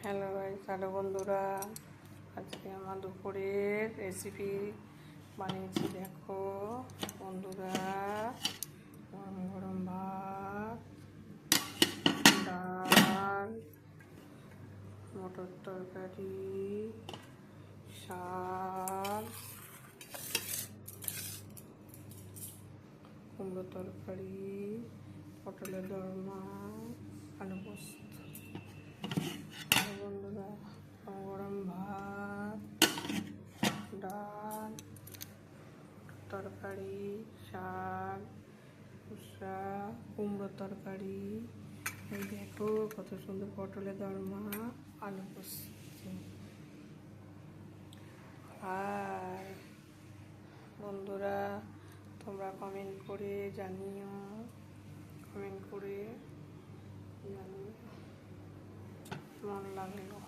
Hello বন্ধুরা, আজকে আমার দুপুরের রেসিপি বানিয়েছি। দেখো বন্ধুরা, গরম গরম ভাত, ডাল, মটর তরকারি, শাক, কুমড়ো তরকারি, পটলের দোরমা, আলু পোস্ত। বন্ধুরা, গরম ভাত, ডাল, তরকারি, শাক, কুসা, কুমড়োর তরকারি, এই দেখো কত সুন্দর পটলের দোরমা, আলু পোস্ত। আর বন্ধুরা, তোমরা কমেন্ট করে জানিও, কেমন লাগলো।